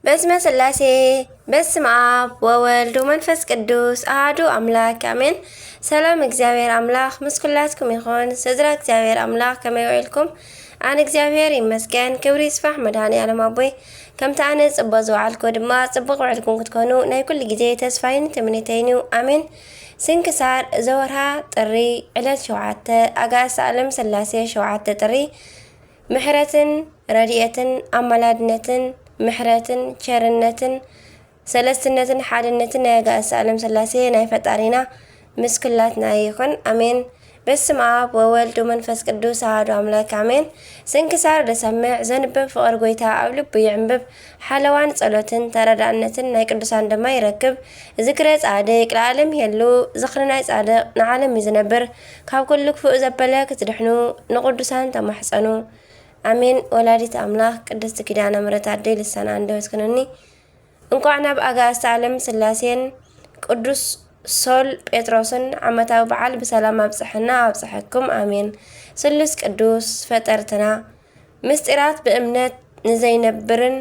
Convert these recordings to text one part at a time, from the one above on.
በስመ ስላሴ በስመ አብ ወወልድ ወመንፈስ ቅዱስ አሐዱ አምላክ አሜን። ሰላም እግዚአብሔር አምላክ ምስ ኩላትኩም ይኹን። ስድራ እግዚአብሔር አምላክ ከመይ ውዒልኩም? ኣነ እግዚአብሔር ይመስገን። ክብሪ ይስፋሕ መድኃኔዓለም ኣቦይ ከምቲ ኣነ ጽቡቕ ዝውዓልኩ ድማ ጽቡቕ ውዕልኩም ክትኮኑ ናይ ኩሉ ግዜ ተስፋይን ትምኒተይን እዩ ኣሜን። ስንክሳር ዘወርሃ ጥሪ ዕለት 7 ኣጋዕዝተ ዓለም ስላሴ 7 ጥሪ ምሕረትን ረድኤትን ኣማላድነትን ምሕረትን ቸርነትን ሰለስትነትን ሓድነትን ናይ ኣጋዕዝተ ዓለም ስላሴ ናይ ፈጣሪና ምስ ኩላትና ይኹን ኣሜን። በስመ አብ ወወልድ ወመንፈስ ቅዱስ አሐዱ አምላክ አሜን። ስንክሳር ደሰምዕ ዘንብብ ፍቅር ጎይታ ኣብ ልቡ ይዕንብብ ሓለዋን ጸሎትን ተረዳእነትን ናይ ቅዱሳን ድማ ይረክብ። ዝክረ ጻድቅ ለዓለም የሉ ዝኽሪ ናይ ጻድቅ ንዓለም ይዝነብር ካብ ኩሉ ክፉእ ዘበለ ክትድሕኑ ንቅዱሳን ተማሕፀኑ አሜን። ወላዲት አምላክ ቅድስት ኪዳነ ምሕረት አደይ ልሳና እንደወስክነኒ እንኳዕ ናብ ኣጋዕዝተ ዓለም ስላሴን ቅዱስ ሶል ጴጥሮስን ዓመታዊ በዓል በሰላም አብጽሕና አብጽሕኩም አሜን። ስሉስ ቅዱስ ፈጠርትና ምስጢራት በእምነት ንዘይነብርን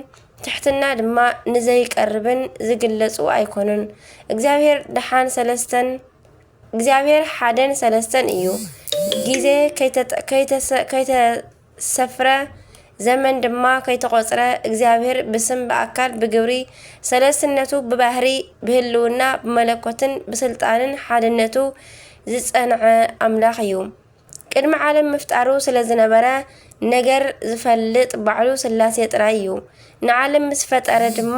ትሕትና ድማ ንዘይቀርብን ዝግለጹ ኣይኮኑን። እግዚአብሔር ሓደን ሰለስተን እዩ። ጊዜ ከይተሰፍረ ዘመን ድማ ከይተቆጽረ እግዚአብሔር ብስም በአካል ብግብሪ ሰለስትነቱ በባህሪ ብህልውና በመለኮትን በስልጣንን ሓድነቱ ዝጸንዐ አምላኽ እዩ። ቅድሚ ዓለም ምፍጣሩ ስለዝነበረ ነገር ዝፈልጥ ባዕሉ ስላሴ ጥራይ እዩ። ንዓለም ምስ ፈጠረ ድማ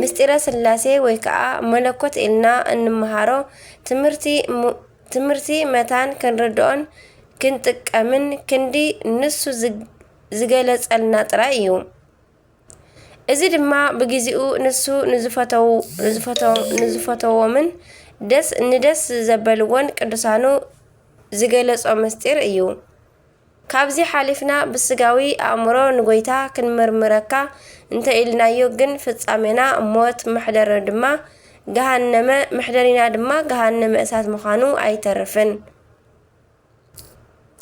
ምስጢረ ስላሴ ወይ ከዓ መለኮት ኢልና እንመሃሮ ትምህርቲ መታን ክንርድኦን ክንጥቀምን ክንዲ ንሱ ዝገለጸልና ጥራይ እዩ። እዚ ድማ ብግዚኡ ንሱ ንዝፈተዎምን ንደስ ዘበልዎን ቅዱሳኑ ዝገለጾ ምስጢር እዩ። ካብዚ ሓሊፍና ብስጋዊ ኣእምሮ ንጎይታ ክንምርምረካ እንተኢልናዮ ግን ፍጻሜና ሞት ምሕደሪና ድማ ገሃነመ እሳት ምዃኑ ኣይተርፍን።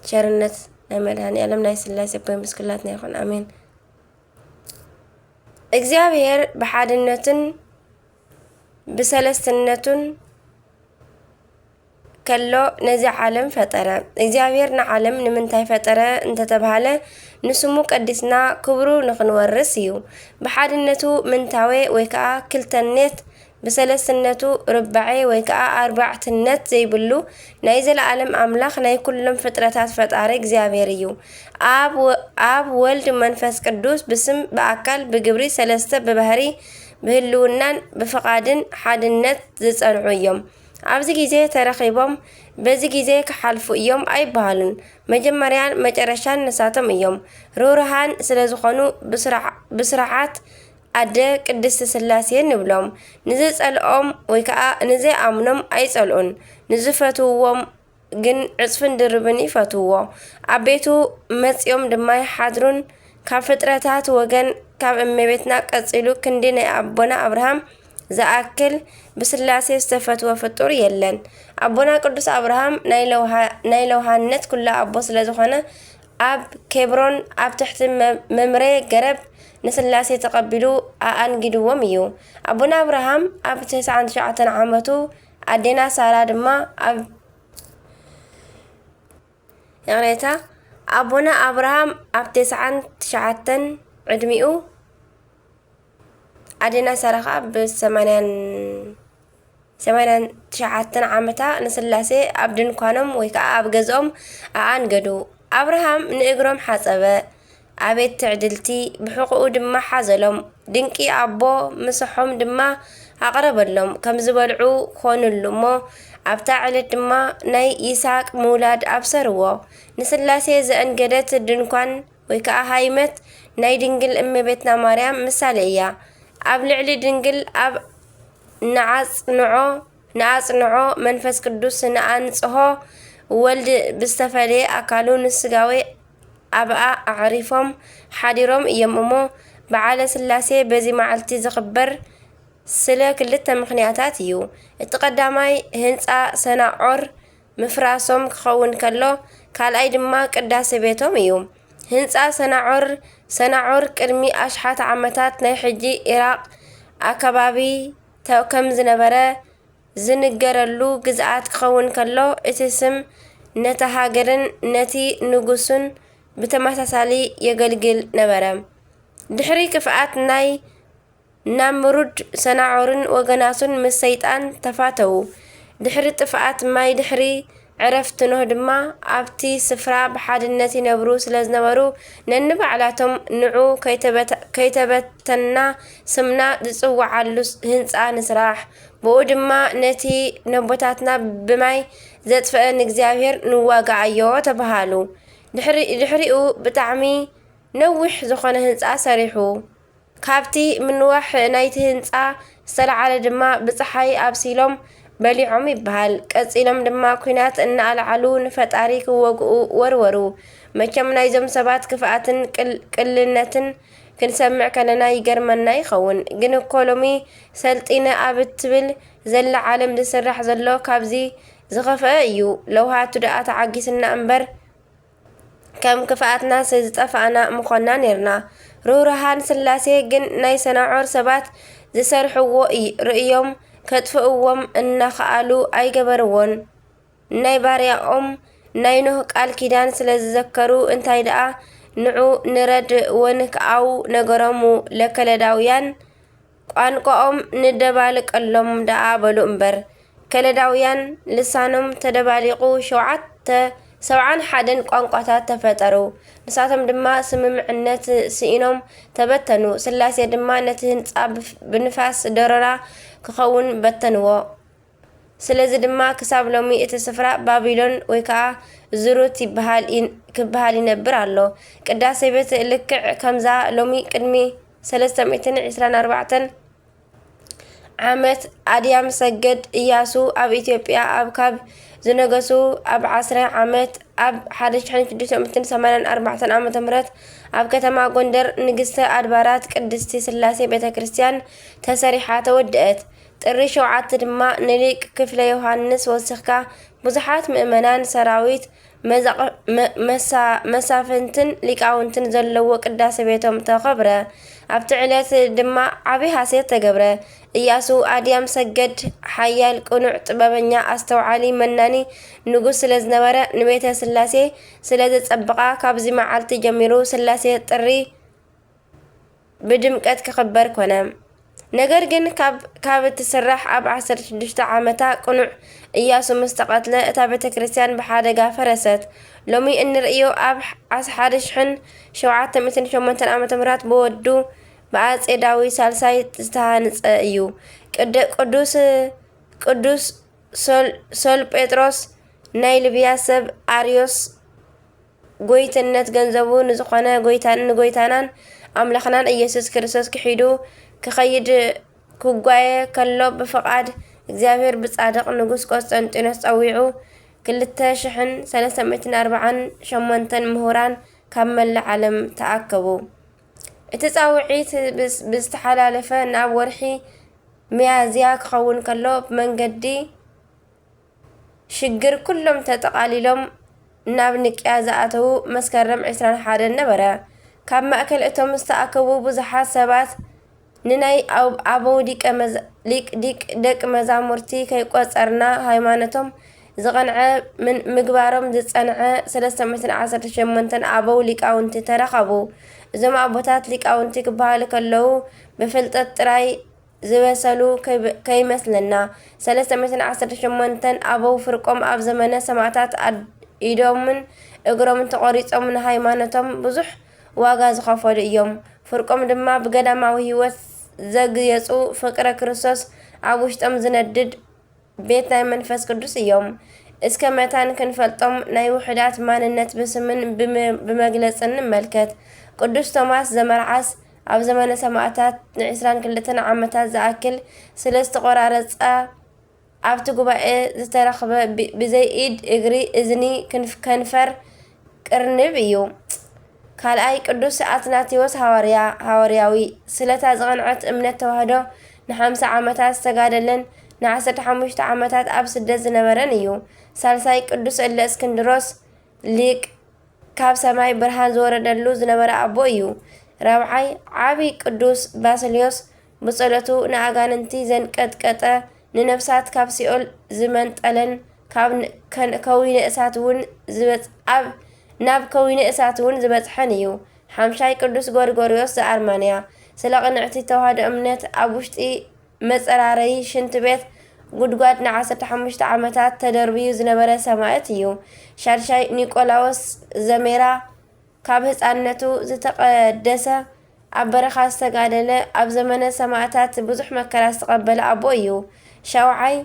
ቸርነት ናይ መድኃኔዓለም ናይ ስላሴ ቦይ ምስ ኩላትና ይኹን አሜን። እግዚአብሔር ብሓድነቱን ብሰለስትነቱን ከሎ ነዚ ዓለም ፈጠረ። እግዚአብሔር ንዓለም ንምንታይ ፈጠረ እንተተባሃለ ንስሙ ቀዲስና ክብሩ ንኽንወርስ እዩ። ብሓድነቱ ምንታዌ ወይ ከዓ ክልተነት ብሰለስትነቱ ርባዒ ወይ ከዓ ኣርባዕትነት ዘይብሉ ናይ ዘለዓለም ኣምላኽ ናይ ኩሎም ፍጥረታት ፈጣሪ እግዚአብሔር እዩ። ኣብ ወልድ መንፈስ ቅዱስ ብስም በአካል ብግብሪ ሰለስተ በባህሪ ብህልውናን ብፍቓድን ሓድነት ዝጸንዑ እዮም። ኣብዚ ግዜ ተረኺቦም በዚ ግዜ ክሓልፉ እዮም ኣይበሃሉን። መጀመርያን መጨረሻን ንሳቶም እዮም። ሩሩሃን ስለ ዝኾኑ ብስርዓት ኣደ ቅድስቲ ስላሴ ንብሎም። ንዝጸልኦም ወይ ከዓ ንዘይኣምኖም ኣይጸልኡን። ንዝፈትውዎም ግን ዕፅፍን ድርብን ይፈትውዎ። ኣቤቱ መጺኦም ድማ ይሓድሩን። ካብ ፍጥረታት ወገን ካብ እመቤትና ቀጺሉ ክንዲ ናይ ኣቦና አብርሃም ዝኣክል ብስላሴ ዝተፈትወ ፍጡር የለን። ኣቦና ቅዱስ አብርሃም ናይ ለውሃነት ኩላ ኣቦ ስለ ዝኾነ ኣብ ኬብሮን ኣብ ትሕቲ መምረ ገረብ ንስላሴ ተቐቢሉ ኣንጊድዎም እዩ። ኣቦና አብርሃም ኣብ 99 ዓመቱ ኣዴና ሳራ ድማ ኣቦና አብርሃም ኣብ 99 ዕድሚኡ ኣዴና ሳራ ከዓ ብ89 ዓመታ ንስላሴ ኣብ ድንኳኖም ወይ ከዓ ኣብ ገዝኦም ኣንገዱ። አብርሃም ንእግሮም ሓፀበ ኣቤት ትዕድልቲ ብሕቁኡ ድማ ሓዘሎም። ድንቂ ኣቦ ምስሖም ድማ ኣቕረበሎም ከም ዝበልዑ ኮኑሉ እሞ ኣብታ ዕለት ድማ ናይ ይስሐቅ ምውላድ ኣብሰርዎ። ንስላሴ ዘአንገደት ድንኳን ወይ ከዓ ሃይመት ናይ ድንግል እመቤትና ማርያም ምሳሌ እያ። ኣብ ልዕሊ ድንግል ኣብ ንኣጽንዖ መንፈስ ቅዱስ ንኣንጽሖ ወልድ ብዝተፈለየ ኣካሉ ንስጋዊ ኣብኣ ኣዕሪፎም ሓዲሮም እዮም እሞ በዓለ ስላሴ በዚ መዓልቲ ዝኽበር ስለ ክልተ ምኽንያታት እዩ። እቲ ቀዳማይ ህንፃ ሰናዖር ምፍራሶም ክኸውን ከሎ ካልኣይ ድማ ቅዳሴ ቤቶም እዩ። ህንፃ ሰናዑር ቅድሚ ኣሽሓት ዓመታት ናይ ሕጂ ኢራቅ ኣከባቢ ከም ዝነበረ ዝንገረሉ ግዝኣት ክኸውን ከሎ እቲ ስም ነታ ሃገርን ነቲ ንጉሱን ብተመሳሳሊ የገልግል ነበረ። ድሕሪ ክፍኣት ናይ ናምሩድ ሰናዑርን ወገናቱን ምስ ሰይጣን ተፋተው። ድሕሪ ጥፍኣት ማይ ድሕሪ ዕረፍቲ ኖህ ድማ ኣብቲ ስፍራ ብሓድነት ይነብሩ ስለዝነበሩ ነንባዕላቶም ንዑ ከይተበተና ስምና ዝፅዋዓሉ ህንፃ ንስራሕ፣ ብኡ ድማ ነቲ ነቦታትና ብማይ ዘጥፍአ ንእግዚኣብሔር ንዋጋዓዮ ተባሃሉ። ድሕሪኡ ብጣዕሚ ነዊሕ ዝኾነ ህንፃ ሰሪሑ። ካብቲ ምንዋሕ ናይቲ ህንፃ ዝተለዓለ ድማ ብፀሓይ ኣብሲሎም በሊዖም ይበሃል። ቀፂሎም ድማ ኩናት እናኣልዓሉ ንፈጣሪ ክወግኡ ወርወሩ። መቸም ናይዞም ሰባት ክፍኣትን ቅልነትን ክንሰምዕ ከለና ይገርመና ይኸውን። ግን እኮ ሎሚ ሰልጢነ ኣብ እትብል ዘላ ዓለም ዝስራሕ ዘሎ ካብዚ ዝኸፍአ እዩ። ለውሃቱ ደኣ ተዓጊስና እምበር ከም ክፍኣትና ዝጠፋእና ምኾና ነርና። ሩህሩሃን ስላሴ ግን ናይ ሰናዖር ሰባት ዝሰርሕዎ ርእዮም ከጥፍእዎም እናኸኣሉ ኣይገበርዎን። ናይ ባርያኦም ናይ ኖህ ቃል ኪዳን ስለ ዝዘከሩ እንታይ ደኣ ንዑ ንረድ ወንክኣው ነገሮሙ ለከለዳውያን ቋንቋኦም ንደባልቀሎም ደኣ በሉ እምበር ከለዳውያን ልሳኖም ተደባሊቑ 71 ቋንቋታት ተፈጠሩ። ንሳቶም ድማ ስምምዕነት ስኢኖም ተበተኑ። ስላሴ ድማ ነቲ ህንፃ ብንፋስ ደረራ ክኸውን በተንዎ። ስለዚ ድማ ክሳብ ሎሚ እቲ ስፍራ ባቢሎን ወይ ከዓ ዙሩት ክበሃል ይነብር ኣሎ። ቅዳሴ ቤት ልክዕ ከምዛ ሎሚ ቅድሚ 324 ዓመት ኣድያም ሰገድ ኢያሱ ኣብ ኢትዮጵያ ኣብ ካብ ዝነገሱ ኣብ 10 ዓመት ኣብ 1684 ዓ.ም ኣብ ከተማ ጎንደር ንግስተ ኣድባራት ቅድስቲ ስላሴ ቤተ ክርስቲያን ተሰሪሓ ተወድአት። ጥሪ 7 ድማ ንሊቅ ክፍለ ዮሃንስ ወሲኽካ ብዙሓት ምእመናን ሰራዊት መሳፍንትን ሊቃውንትን ዘለዎ ቅዳሴ ቤቶም ተኸብረ። ኣብቲ ዕለት ድማ ዓብይ ሃሴት ተገብረ። ኢያሱ ኣድያም ሰገድ ሓያል ቅኑዕ ጥበበኛ ኣስተውዓሊ መናኒ ንጉስ ስለ ዝነበረ ንቤተ ስላሴ ስለ ዘፀበቓ ካብዚ መዓልቲ ጀሚሩ ስላሴ ጥሪ ብድምቀት ክኽበር ኮነ። ነገር ግን ካብ እትስራሕ ኣብ 16 ዓመታ ቅኑዕ ኢያሱ ምስ ተቐትለ እታ ቤተ ክርስቲያን ብሓደጋ ፈረሰት። ሎሚ እንርእዮ ኣብ 1708 ዓ.ም ብወዱ ብኣፄ ዳዊት ሳልሳይ ዝተሃንጸ እዩ። ቅዱስ ሶልጴጥሮስ ናይ ልብያ ሰብ ኣርዮስ ጎይትነት ገንዘቡ ንዝኾነ ንጎይታናን ኣምላኽናን ኢየሱስ ክርስቶስ ክሒዱ ክኸይድ ክጓየ ከሎ ብፍቓድ እግዚአብሔር ብጻድቕ ንጉስ ቆስጠንጢኖስ ጸዊዑ 2348 ምሁራን ካብ መላእ ዓለም ተኣከቡ። እቲ ጻውዒት ብዝተሓላለፈ ናብ ወርሒ ሚያዝያ ክኸውን ከሎ ብመንገዲ ሽግር ኩሎም ተጠቓሊሎም ናብ ንቅያ ዝኣተዉ መስከረም 21 ነበረ። ካብ ማእከል እቶም ዝተኣከቡ ብዙሓት ሰባት ንናይ ኣበው ደቂ መዛሙርቲ ከይቆፀርና ሃይማኖቶም ዝቐንዐ ምግባሮም ዝጸንዐ 318 ኣበው ሊቃውንቲ ተረኸቡ። እዞም ኣቦታት ሊቃውንቲ ክበሃሉ ከለዉ ብፍልጠት ጥራይ ዝበሰሉ ከይመስለና 318 ኣበው ፍርቆም ኣብ ዘመነ ሰማዕታት ኢዶምን እግሮምን ተቆሪጾም ንሃይማኖቶም ብዙሕ ዋጋ ዝኸፈሉ እዮም። ፍርቆም ድማ ብገዳማዊ ህይወት ዘግየጹ ፍቅረ ክርስቶስ ኣብ ውሽጦም ዝነድድ ቤት ናይ መንፈስ ቅዱስ እዮም። እስከ መታን ክንፈልጦም ናይ ውሕዳት ማንነት ብስምን ብመግለጽን ንመልከት። ቅዱስ ቶማስ ዘመርዓስ ኣብ ዘመነ ሰማዕታት ን22 ዓመታት ዝኣክል ስለ ዝተቆራረጸ ኣብቲ ጉባኤ ዝተረኸበ ብዘይ ኢድ እግሪ እዝኒ ከንፈር ቅርንብ እዩ። ካልኣይ ቅዱስ ኣትናቴዎስ ሃዋርያዊ ስለታ ዝቐንዐት እምነት ተዋህዶ ን50 ዓመታት ዝተጋደለን ን15 ዓመታት ኣብ ስደት ዝነበረን እዩ። ሳልሳይ ቅዱስ እለ እስክንድሮስ ሊቅ ካብ ሰማይ ብርሃን ዝወረደሉ ዝነበረ ኣቦ እዩ። ራብዓይ ዓብይ ቅዱስ ባስልዮስ ብጸሎቱ ንኣጋንንቲ ዘንቀጥቀጠ ንነፍሳት ካብ ሲኦል ዝመንጠለን ናብ ከዊነ እሳት እውን ዝበጽሐን እዩ። ሓምሻይ ቅዱስ ጎርጎርዮስ ዘኣርማንያ ስለ ቅንዕቲ ተዋህዶ እምነት ኣብ ውሽጢ መጸራረይ ሽንቲ ቤት ጉድጓድ ን15 ዓመታት ተደርብዩ ዝነበረ ሰማዕት እዩ። ሻድሻይ ኒቆላዎስ ዘሜራ ካብ ህፃንነቱ ዝተቐደሰ ኣብ በረኻ ዝተጋደለ ኣብ ዘመነ ሰማዕታት ብዙሕ መከራ ዝተቐበለ ኣቦ እዩ። ሻውዓይ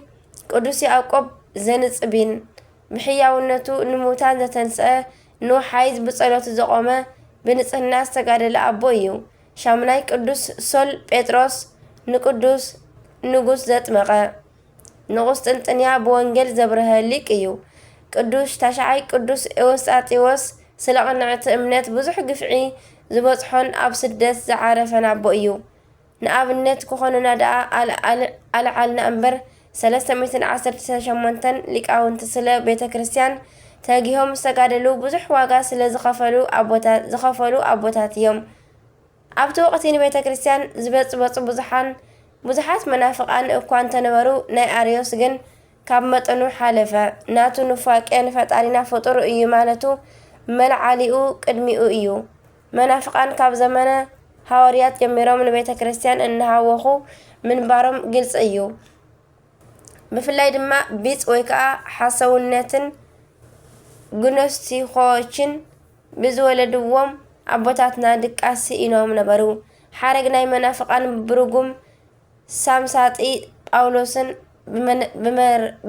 ቅዱስ ያዕቆብ ዘንጽቢን ብሕያውነቱ ንሙታን ዘተንስአ ንውሓይዝ ብጸሎቱ ዘቆመ ብንጽህና ዝተጋደለ ኣቦ እዩ። ሻምናይ ቅዱስ ሶል ጴጥሮስ ንቅዱስ ንጉስ ዘጥመቐ ንቁስጥንጥንያ ብወንጌል ዘብርሀ ሊቅ እዩ። ቅዱስ ታሽዓይ ቅዱስ ኤዎስጣቴዎስ ስለ ቅንዕቲ እምነት ብዙሕ ግፍዒ ዝበጽሖን ኣብ ስደት ዝዓረፈን ኣቦ እዩ። ንኣብነት ክኾኑና ደኣ ኣልዓልና እምበር 318 ሊቃውንቲ ስለ ቤተ ክርስቲያን ተጊሆም ዝተጋደሉ ብዙሕ ዋጋ ስለ ዝኸፈሉ ኣቦታት እዮም። ኣብቲ ወቕቲ ንቤተ ክርስቲያን ዝበጽበጹ ብዙሓት መናፍቃን እኳ እንተነበሩ ናይ ኣርዮስ ግን ካብ መጠኑ ሓለፈ። ናቱ ንፋቄ ንፈጣሪና ፍጡር እዩ ማለቱ መልዓሊኡ ቅድሚኡ እዩ። መናፍቃን ካብ ዘመነ ሃዋርያት ጀሚሮም ንቤተ ክርስቲያን እናሃወኹ ምንባሮም ግልጽ እዩ። ብፍላይ ድማ ቢጽ ወይ ከዓ ሓሰውነትን ግኖስቲኮችን ብዝወለድዎም ኣቦታትና ድቃሲ ኢኖም ነበሩ። ሓረግ ናይ መናፍቃን ብርጉም ሳምሳጢ ጳውሎስን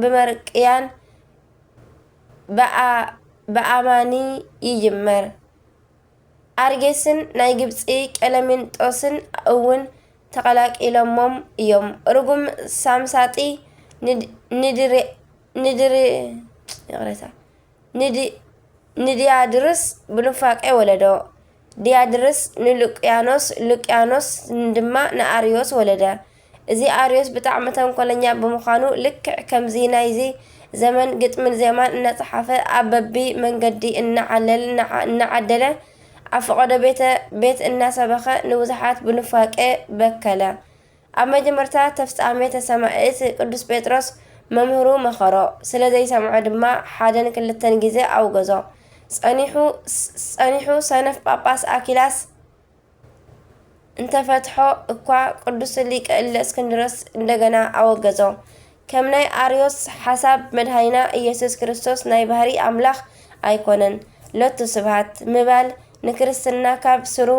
ብመርቅያን በኣማኒ ይጅመር። ኣርጌስን ናይ ግብፂ ቀለሚንጦስን እውን ተቐላቂሎሞም እዮም። ርጉም ሳምሳጢ ንዲያድርስ ብኑፋቄ ወለዶ። ዲያድርስ ንሉቅያኖስ፣ ሉቅያኖስ ድማ ንኣርዮስ ወለደ። እዚ ኣርዮስ ብጣዕሚ ተንኮለኛ ብምዃኑ ልክዕ ከምዚ ናይዚ ዘመን ግጥምን ዜማን እናፀሓፈ ኣብ በቢ መንገዲ እናዓደለ ኣብ ፈቐዶ ቤት እናሰበኸ ንብዙሓት ብኑፋቄ በከለ። ኣብ መጀመርታ ተፍጻሜተ ሰማዕት ቅዱስ ጴጥሮስ መምህሩ መኸሮ፣ ስለ ዘይሰምዖ ድማ 1-2 ግዜ ኣውገዞ። ጸኒሑ ሰነፍ ጳጳስ ኣኪላስ እንተፈትሖ እኳ ቅዱስ ሊቀ እለእስክንድሮስ እንደገና ኣወገዞ። ከም ናይ ኣርዮስ ሓሳብ መድሃይና ኢየሱስ ክርስቶስ ናይ ባህሪ ኣምላኽ ኣይኮነን ሎቱ ስብሃት ምባል ንክርስትና ካብ ስሩ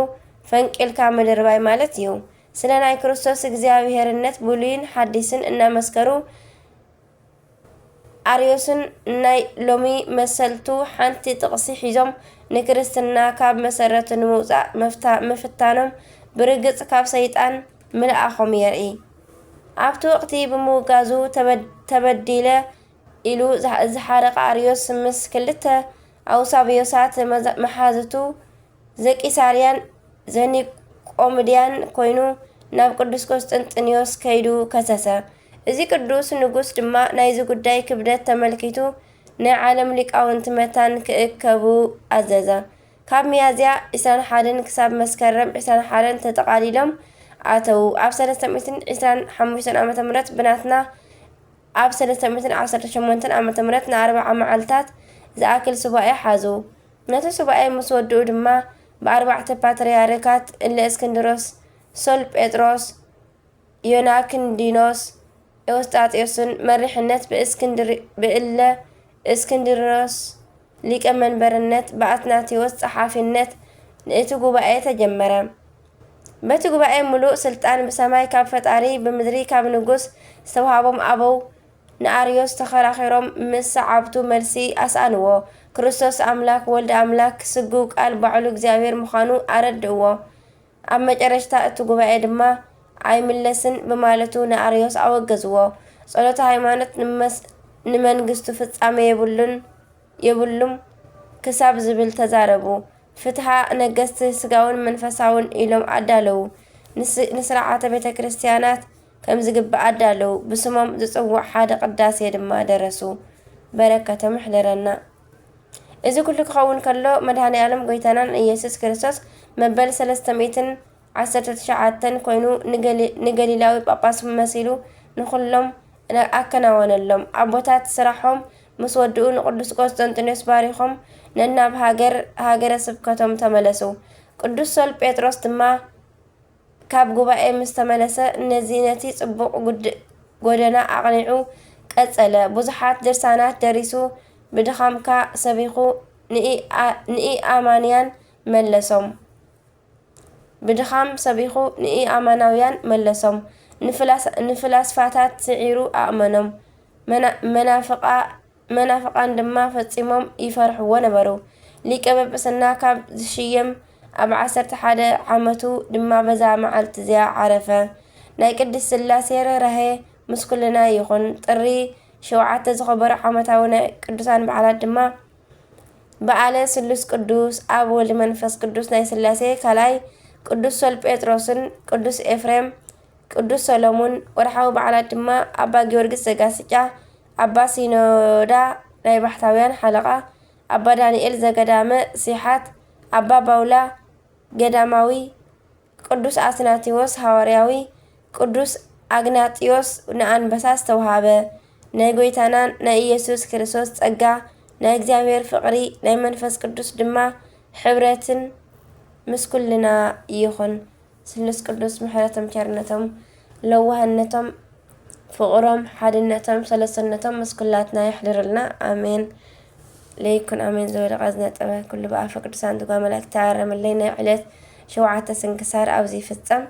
ፈንቂልካ ምድርባይ ማለት እዩ። ስለ ናይ ክርስቶስ እግዚኣብሔርነት ብሉይን ሓዲስን እናመስከሩ ኣርዮስን ናይ ሎሚ መሰልቱ ሓንቲ ጥቕሲ ሒዞም ንክርስትና ካብ መሰረቱ ንምውፃእ ምፍታኖም ብርግጽ ካብ ሰይጣን ምልኣኾም የርኢ። ኣብቲ ወቕቲ ብምውጋዙ ተበዲለ ኢሉ ዝሓረቐ ኣርዮስ ምስ ክልተ ኣውሳብዮሳት መሓዝቱ ዘቂሳርያን ዘኒቆምድያን ኮይኑ ናብ ቅዱስ ቆስጠንጢኖስ ከይዱ ከሰሰ። እዚ ቅዱስ ንጉስ ድማ ናይዚ ጉዳይ ክብደት ተመልኪቱ ናይ ዓለም ሊቃውንቲ መታን ክእከቡ ኣዘዘ። ካብ ሚያዝያ 21 ክሳብ መስከረም 21 ተጠቃሊሎም ኣተው። ኣብ 325 ዓ.ም ብናትና ኣብ 318 ዓ.ም ን40 መዓልታት ዝኣክል ሱባኤ ሓዙ። ነቲ ሱባኤ ምስ ወድኡ ድማ ብ4 ፓትርያርካት እለእስክንድሮስ፣ ሶል ጴጥሮስ፣ ዮናክንዲኖስ፣ ኤዎስጣቴዎስን መሪሕነት ብእለ እስክንድሮስ ሊቀ መንበርነት ብኣትናቴዎስ ጸሓፊነት እቲ ጉባኤ ተጀመረ። በቲ ጉባኤ ሙሉእ ስልጣን ብሰማይ ካብ ፈጣሪ ብምድሪ ካብ ንጉስ ዝተውሃቦም ኣበው ንኣርዮስ ተኸራኺሮም ምስ ሰዓብቱ መልሲ ኣስኣንዎ። ክርስቶስ ኣምላክ ወልዲ ኣምላክ ስጉው ቃል ባዕሉ እግዚኣብሔር ምዃኑ ኣረድእዎ። ኣብ መጨረሽታ እቲ ጉባኤ ድማ ኣይምለስን ብማለቱ ንኣርዮስ ኣወገዝዎ። ጸሎተ ሃይማኖት ንመንግስቱ ፍጻሜ የብሉም ክሳብ ዝብል ተዛረቡ። ፍትሓ ነገስቲ ስጋውን መንፈሳውን ኢሎም ኣዳለዉ። ንስርዓተ ቤተ ክርስቲያናት ከም ዝግባእ ኣዳለዉ። ብስሞም ዝጽዋዕ ሓደ ቅዳሴ ድማ ደረሱ። በረከቶም ይሕደረና። إذا كل كخون كله مدهني عالم قيتنا يسوع كريستوس مبل 319 كوينو نجلي لاوي باباس مسيلو نخلهم أكنا ونلهم أبوتات سرحهم مسودون قدس قسطنطينوس باريخهم ننا بهاجر سبكتهم تملسوا قدس سول بطرس تما كاب ጉባኤ مستملس نزينتي صبق ጎደና أقنعو ቀጸለ ብዙሓት ድርሳናት ደሪሱ ብድኻምካ ሰቢኹ ንኢ ኣማንያን መለሶም ብድኻም ሰቢኹ ንኢ ኣማናውያን መለሶም ንፍላስፋታት ስዒሩ ኣእመኖም መናፍቃን ድማ ፈጺሞም ይፈርሕዎ ነበሩ ሊቀ ጵጵስና ካብ ዝሽየም ኣብ 11 ዓመቱ ድማ በዛ መዓልቲ እዚኣ ዓረፈ ናይ ቅድስት ሥላሴ ርህራሄ مسكلنا يخون طري شوعات زخبر عمتاو ናይ ቅዱሳን በዓላት ድማ በዓለ ስሉስ ቅዱስ አብ ወልድ መንፈስ ቅዱስ ናይ ሥላሴ ካላይ ቅዱስ ሶል ጴጥሮስን ቅዱስ ኤፍሬም ቅዱስ ሰሎሞን ወርሓዊ በዓላት ድማ አባ ጊዮርጊስ ዘጋስጫ አባ ሲኖዳ ናይ ባሕታውያን ሓለቃ አባ ዳንኤል ዘገዳመ ሲሓት አባ ባውላ ገዳማዊ ቅዱስ አትናቴዎስ ሐዋርያዊ ቅዱስ አግናጢዮስ ንአንበሳስ ተውሃበ ናይ ጎይታና ናይ ኢየሱስ ክርስቶስ ጸጋ ናይ እግዚአብሔር ፍቅሪ ናይ መንፈስ ቅዱስ ድማ ሕብረትን ምስኩልና ይኹን ስሉስ ቅዱስ ምሕረቶም ቸርነቶም ለዋህነቶም ፍቅሮም ሓድነቶም ሰለሰነቶም ምስኩላትና ይሕድርልና አሜን ለይኩን አሜን ዘወደቀ ዝነጠበ ኩሉ በአፈ ቅዱሳን ትጓ መላእክት ተዓረመለይ ናይ ዕለት ሸውዓተ ስንክሳር ኣብዚ ፍጸም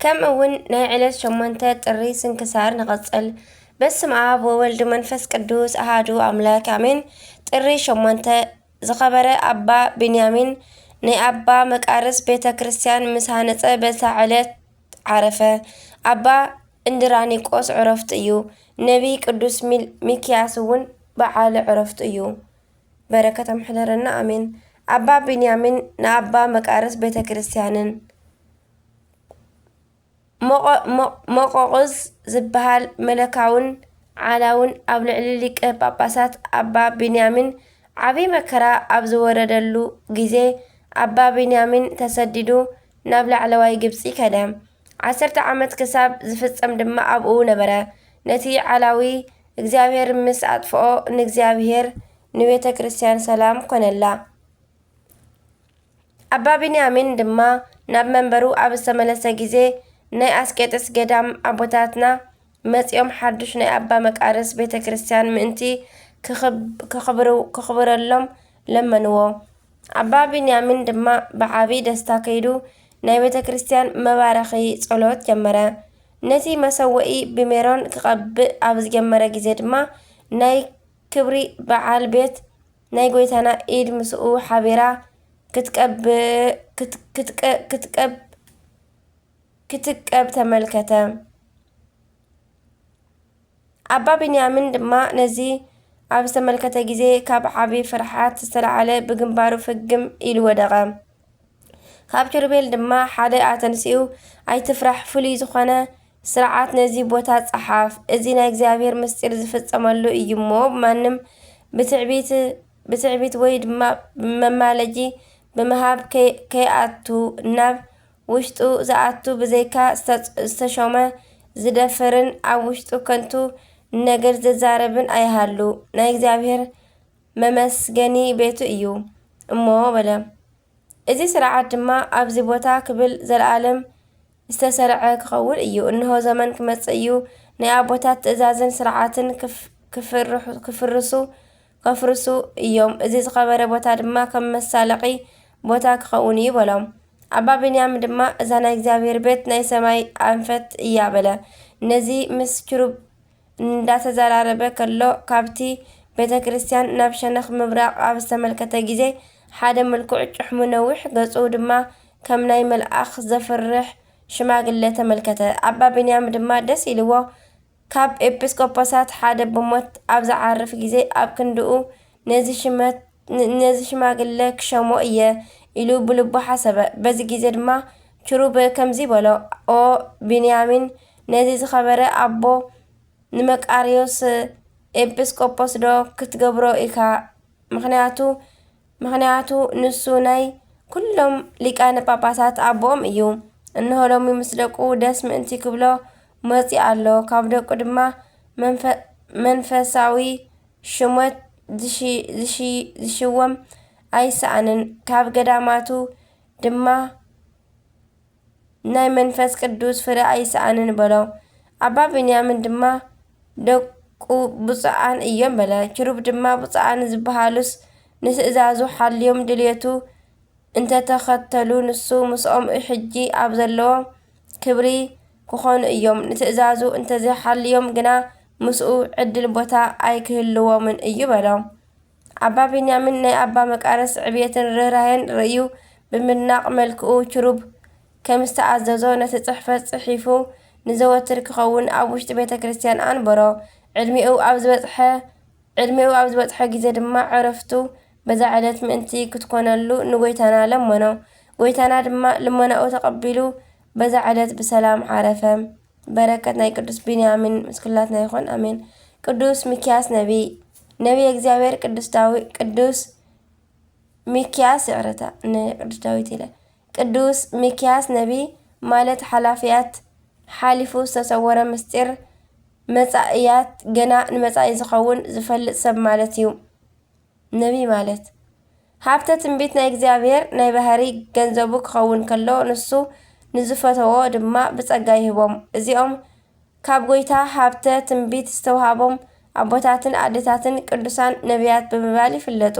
كم أون ناي علت شمانتا تري سنكسار نغصل بس مع وولد منفس قدوس أحدو أملاك آمين تري شمانتا زخبر أبا بنيامين ناي أبا مكارس بيتا كريستيان مسانة بس علت عرفة أبا اندراني قوس عرفت إيو نبي قدوس ميكياسون بعال عرفت إيو بركة محضرنا آمين أبا بنيامين نا أبا مكارس بيتا كريستيانن مقوقز زبهال ملكاون علاون أب لعليك باباسات أبا بنيامين عبي مكرا أبزو وردلو جيزي أبا بنيامين تسددو نابلع علواي جبسي كلام 10 عامت كساب زفت أمدما أبو نبرا نتي علاوي እግዚአብሔር ምስ አጥፍኦ ንእግዚአብሔር ንቤተ ክርስቲያን ሰላም ኮነላ አባ ቢንያሚን ድማ ናብ መንበሩ ኣብ ዝተመለሰ ጊዜ ናይ አስቄጥስ ገዳም አቦታትና መጽኦም ሓድሽ ናይ አባ መቃርስ ቤተ ክርስቲያን ምእንቲ ክኽብረሎም ለመንዎ አባ ቢንያሚን ድማ ብዓቢ ደስታ ከይዱ ናይ ቤተ ክርስቲያን መባረኺ ጸሎት ጀመረ ነቲ መሰወኢ ብሜሮን ክቐብእ ኣብ ዝጀመረ ጊዜ ድማ ናይ ክብሪ በዓል ቤት ናይ ጎይታና ኢድ ምስኡ ሓቢራ ክትቀብ ተመልከተ አባ ቢንያሚን ድማ ነዚ ኣብ ዝተመልከተ ጊዜ ካብ ዓቢ ፍርሓት ዝተለዓለ ብግንባሩ ፍግም ኢሉ ወደቐ ካብ ኪሩቤል ድማ ሓደ ኣተንሲኡ ኣይትፍራሕ ፍሉይ ዝኾነ ስርዓት ነዚ ቦታ ጸሓፍ እዚ ናይ እግዚአብሔር ምስጢር ዝፍጸመሉ እዩ እሞ ማንም ብትዕቢት ወይ ድማ መማለጂ ብምሃብ ከይኣቱ ናብ ውሽጡ ዝኣቱ ብዘይካ ዝተሾመ ዝደፍርን ኣብ ውሽጡ ከንቱ ነገር ዝዛረብን ኣይሃሉ ናይ እግዚአብሔር መመስገኒ ቤቱ እዩ እሞ በለ እዚ ስርዓት ድማ ኣብዚ ቦታ ክብል ዘለዓለም ዝተሰርዐ ክኸውን እዩ እንሆ ዘመን ክመጽእ እዩ ናይ ኣቦታት ትእዛዝን ስርዓትን ከፍርሱ እዮም እዚ ዝኸበረ ቦታ ድማ ከም መሳለቂ ቦታ ክኸውን እዩ በሎም አባ ቢንያም ድማ እዛ ናይ እግዚአብሔር ቤት ናይ ሰማይ አንፈት እያ በለ ነዚ ምስ ኪሩብ እንዳተዘራረበ ከሎ ካብቲ ቤተ ክርስቲያን ናብ ሸነኽ ምብራቕ ኣብ ዝተመልከተ ጊዜ ሓደ ምልኩዕ ጭሕሙ ነዊሕ ገጹ ድማ ከም ናይ መልአኽ ዘፍርሕ ሽማግለ ተመልከተ አባ ቢንያም ድማ ደስ ኢልዎ ካብ ኤጲስቆጶሳት ሓደ ብሞት ኣብ ዝዓርፍ ጊዜ ኣብ ክንድኡ ነዚ ሽማግለ ክሸሞ እየ ኢሉ ብልቡ ሓሰበ በዚ ጊዜ ድማ ኪሩብ ከምዚ በሎ ኦ ቢንያሚን ነዚ ዝኸበረ ኣቦ ንመቃርዮስ ኤጲስቆጶስ ዶ ክትገብሮ ኢካ ምክንያቱ ንሱ ናይ ኩሎም ሊቃነ ጳጳሳት አቦኦም እዩ። እንሆ ሎሚ ምስ ደቁ ደስ ምእንቲ ክብሎ መፂ ኣሎ። ካብ ደቁ ድማ መንፈሳዊ ሽሞት ዝሽወም ኣይሰኣንን። ካብ ገዳማቱ ድማ ናይ መንፈስ ቅዱስ ፍረ ኣይሰኣንን በሎ። አባ ቢንያምን ድማ ደቁ ብፁዓን እዮም በለ። ኪሩብ ድማ ብፁዓን ዝበሃሉስ ንትእዛዙ ሓልዮም ድልየቱ እንተተኸተሉ ንሱ ምስኦም ሕጂ ኣብ ዘለዎ ክብሪ ክኾኑ እዮም። ንትእዛዙ እንተዘይሓልዮም ግና ምስኡ ዕድል ቦታ ኣይክህልዎምን እዩ በሎም። አባ ቢንያምን ናይ አባ መቃርስ ዕብየትን ርህራሄን ርእዩ ብምድናቕ መልክኡ ኪሩብ ከም ዝተኣዘዞ ነቲ ጽሕፈት ጽሒፉ ንዘወትር ክኸውን ኣብ ውሽጢ ቤተ ክርስቲያን አንበሮ። ዕድሚኡ ኣብ ዝበፅሐ ግዜ ድማ ዕረፍቱ በዛ ዕለት ምእንቲ ክትኮነሉ ንጎይታና ለመኖ። ጎይታና ድማ ልመናኡ ተቐቢሉ በዛ ዕለት ብሰላም ዓረፈ። በረከት ናይ ቅዱስ ቢንያምን ምስ ኩላትና ይኹን አሜን። ቅዱስ ሚክያስ ነቢይ እግዚአብሔር ቅዱስ ሚክያስ ነቢይ ማለት ሓላፊያት ሓሊፉ ዝተሰወረ ምስጢር መጻእያት ገና ንመጻኢ ዝኸውን ዝፈልጥ ሰብ ማለት እዩ። ነቢይ ማለት ሃብተ ትንቢት ናይ እግዚአብሔር ናይ ባህሪ ገንዘቡ ክኸውን ከሎ ንሱ ንዝፈተዎ ድማ ብጸጋ ይህቦም። እዚኦም ካብ ጎይታ ሃብተ ትንቢት ዝተውሃቦም ኣቦታትን ኣዴታትን ቅዱሳን ነቢያት ብምባል ይፍለጡ።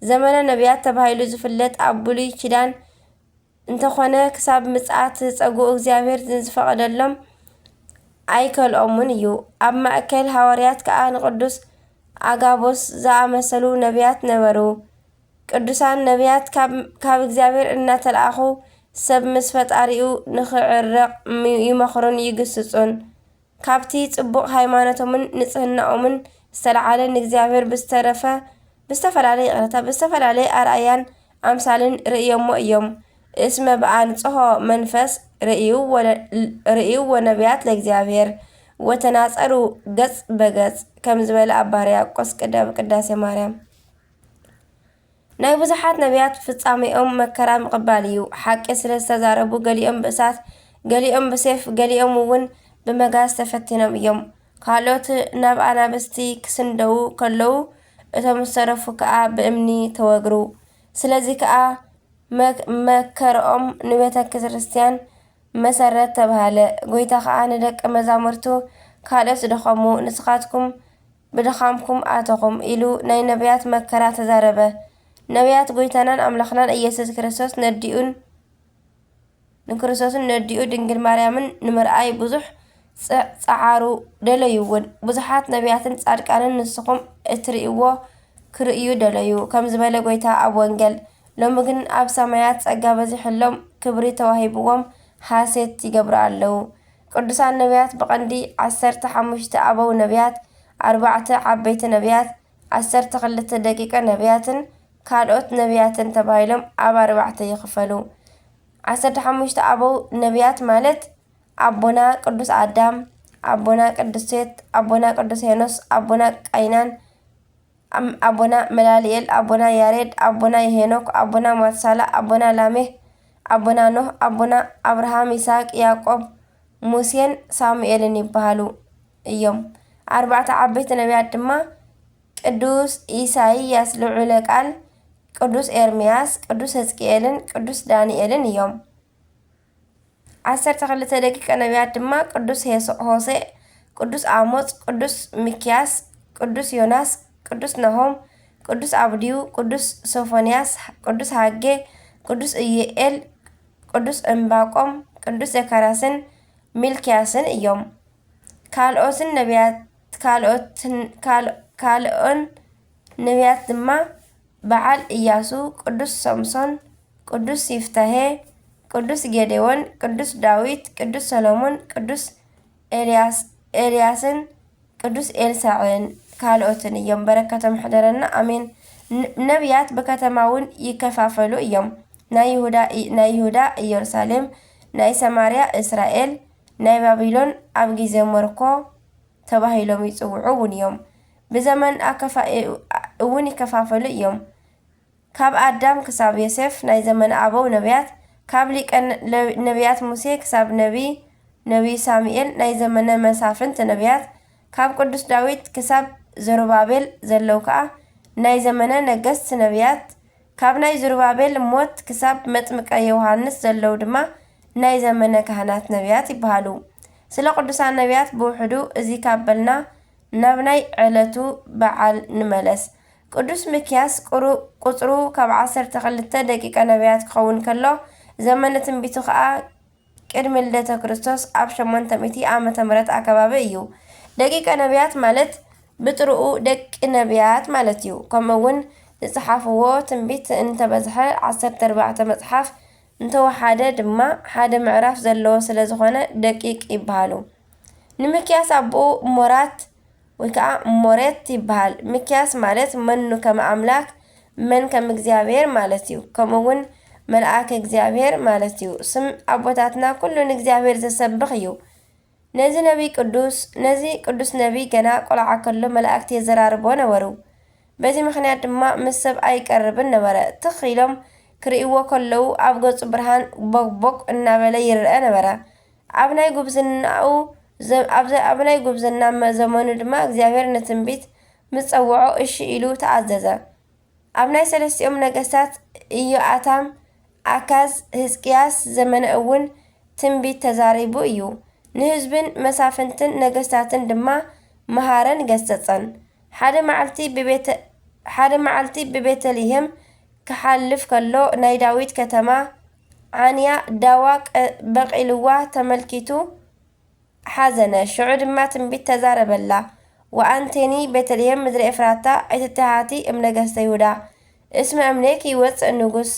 ዘመነ ነቢያት ተባሂሉ ዝፍለጥ ኣብ ብሉይ ኪዳን እንተኾነ ክሳብ ምጽአት ፀጉኡ እግዚአብሔር ዝፈቀደሎም ኣይከልኦምን እዩ። ኣብ ማእከል ሐዋርያት ከዓ ንቅዱስ አጋቦስ ዝኣመሰሉ ነቢያት ነበሩ። ቅዱሳን ነቢያት ካብ እግዚአብሔር እናተለኣኹ ሰብ ምስ ፈጣሪኡ ንኽዕረቕ ይመኽሩን ይግስጹን። ካብቲ ጽቡቕ ሃይማኖቶምን ንጽህናኦምን ዝተለዓለ ንእግዚአብሔር ብዝተፈላለየ ኣርአያን ኣምሳልን ርእዮሞ እዮም። እስመ በአንጽሖ መንፈስ ርእይዎ ነቢያት ለእግዚአብሔር ወተናጸሩ ገጽ በገጽ ከም ዝበለ አባ ሕርያቆስ ቅዳሴ ማርያም። ናይ ብዙሓት ነቢያት ፍጻሜኦም መከራ ምቕባል እዩ። ሓቂ ስለ ዝተዛረቡ ገሊኦም ብእሳት፣ ገሊኦም ብሴፍ፣ ገሊኦም እውን ብመጋዝ ተፈቲኖም እዮም። ካልኦት ናብ ኣናብስቲ ክስንደው ከለዉ እቶም ዝተረፉ ከዓ ብእምኒ ተወግሩ። ስለዚ ከዓ መከረኦም ንቤተ ክርስቲያን መሰረት ተባሃለ። ጎይታ ከዓ ንደቀ መዛሙርቱ ካልኦት ደኸሙ ንስኻትኩም ብድኻምኩም ኣተኹም ኢሉ ናይ ነቢያት መከራ ተዛረበ። ነቢያት ጎይታናን ኣምላኽናን ኢየሱስ ክርስቶስን ነዲኡ ድንግል ማርያምን ንምርኣይ ብዙሕ ጸዓሩ ደለዩውን። ብዙሓት ነቢያትን ጻድቃንን ንስኹም እትርእይዎ ክርእዩ ደለዩ ከም ዝበለ ጎይታ ኣብ ወንጌል። ሎሚ ግን ኣብ ሰማያት ጸጋ በዚሕሎም ክብሪ ተዋሂብዎም ሓሴት ይገብሩ ኣለዉ። ቅዱሳን ነቢያት ብቐንዲ 15 ኣበው ነቢያት፣ 4 ዓበይቲ ነቢያት፣ 12 ደቂቀ ነቢያትን ካልኦት ነቢያትን ተባሂሎም ኣብ 4 ይኽፈሉ። 15 ኣበው ነቢያት ማለት ኣቦና ቅዱስ አዳም፣ ኣቦና ቅዱስ ሴት፣ ኣቦና ቅዱስ ሄኖስ፣ ኣቦና ቃይናን፣ ኣቦና መላሊኤል፣ ኣቦና ያሬድ፣ ኣቦና ሄኖክ፣ ኣቦና ማትሳላ፣ ኣቦና ላሜህ፣ ኣቦና ኖህ፣ ኣቦና አብርሃም፣ ይስሐቅ፣ ያዕቆብ፣ ሙሴን ሳሙኤልን ይበሃሉ እዮም። 4 ዓበይቲ ነቢያት ድማ ቅዱስ ኢሳይያስ ልዑለ ቃል፣ ቅዱስ ኤርምያስ፣ ቅዱስ ሕዝቅኤልን ቅዱስ ዳንኤልን እዮም። 12 ደቂቀ ነቢያት ድማ ቅዱስ ሆሴዕ፣ ቅዱስ አሞጽ፣ ቅዱስ ሚክያስ፣ ቅዱስ ዮናስ፣ ቅዱስ ናሆም፣ ቅዱስ አብድዩ፣ ቅዱስ ሶፎንያስ፣ ቅዱስ ሐጌ፣ ቅዱስ ኢዩኤል፣ ቅዱስ ዕንባቆም፣ ቅዱስ ዘካርያስን ሚልክያስን እዮም። ካልኦን ነቢያት ድማ በዓል ኢያሱ፣ ቅዱስ ሶምሶን፣ ቅዱስ ይፍታሄ፣ ቅዱስ ጌዴዎን፣ ቅዱስ ዳዊት፣ ቅዱስ ሰሎሞን፣ ቅዱስ ኤልያስን፣ ቅዱስ ኤልሳዕን ካልኦትን እዮም። በረከቶም ሕደረና አሜን። ነቢያት በከተማውን ይከፋፈሉ እዮም። ናይ ይሁዳ ኢየሩሳሌም፣ ናይ ሰማርያ እስራኤል፣ ናይ ባቢሎን ኣብ ግዜ ሞርኮ ተባሂሎም ይጽውዑ እውን እዮም። እውን ይከፋፈሉ እዮም። ካብ ኣዳም ክሳብ ዮሴፍ ናይ ዘመነ ኣበው ነቢያት፣ ካብ ሊቀ ነቢያት ሙሴ ክሳብ ነቢይ ሳሙኤል ናይ ዘመነ መሳፍንት ነቢያት፣ ካብ ቅዱስ ዳዊት ክሳብ ዘሩባቤል ዘለው ከዓ ናይ ዘመነ ነገስት ነቢያት፣ ካብ ናይ ዘሩባቤል ሞት ክሳብ መጥምቀ ዮሃንስ ዘለው ድማ ናይ ዘመነ ካህናት ነቢያት ይበሃሉ። ስለ ቅዱሳን ነቢያት ብውሕዱ እዚ ካበልና ናብ ናይ ዕለቱ በዓል ንመለስ። ቅዱስ ሚክያስ ቁፅሩ ካብ 12 ደቂቀ ነቢያት ክኸውን ከሎ ዘመነ ትንቢቱ ከዓ ቅድሚ ልደተ ክርስቶስ ኣብ 800 ዓመተ ምህረት ኣከባቢ እዩ። ደቂቀ ነቢያት ማለት ብጥርኡ ደቂ ነቢያት ማለት እዩ። ከምኡውን ዝፀሓፍዎ ትንቢት እንተበዝሐ 14 መጽሓፍ እንተወሓደ ድማ ሓደ ምዕራፍ ዘለዎ ስለ ዝኾነ ደቂቅ ይበሃሉ። ንሚክያስ ኣቦኡ ሞራት ወይ ከዓ ሞሬት ይበሃል። ሚክያስ ማለት መኑ ከም ኣምላክ መን ከም እግዚአብሔር ማለት እዩ። ከምኡውን መልአክ እግዚአብሔር ማለት እዩ። ስም ኣቦታትና ኩሉ ንእግዚአብሔር ዘሰብኽ እዩ። ነዚ ቅዱስ ነቢይ ገና ቆልዓ ከሎ መላእክቲ የዘራርቦ ነበሩ። በዚ ምክንያት ድማ ምስ ሰብ ኣይቀርብን ነበረ። ትኽ ኢሎም ክርእይዎ ከለዉ ኣብ ገጹ ብርሃን ቦግቦግ እናበለ ይርአ ነበረ። ኣብ ናይ ጉብዝና ዘመኑ ድማ እግዚአብሔር ንትንቢት ምስ ፀውዖ እሺ ኢሉ ተኣዘዘ። ኣብ ናይ ሰለስቲኦም ነገስታት ኢዮአታም፣ ኣካዝ፣ ሕዝቅያስ ዘመነ እውን ትንቢት ተዛሪቡ እዩ። ንህዝብን መሳፍንትን ነገስታትን ድማ መሃረን ገሰጸን። ሓደ መዓልቲ ብቤተልሔም ክሓልፍ ከሎ ናይ ዳዊት ከተማ ዓንያ ዳዋ በቂልዋ ተመልኪቱ ሓዘነ። ሽዑ ድማ ትንቢት ተዛረበላ። ወአንቴኒ ቤተልሔም ምድሪ ኤፍራታ ኣይትተሃቲ እምነገስተ ይሁዳ እስመ እምኔኪ ይወፅእ ንጉስ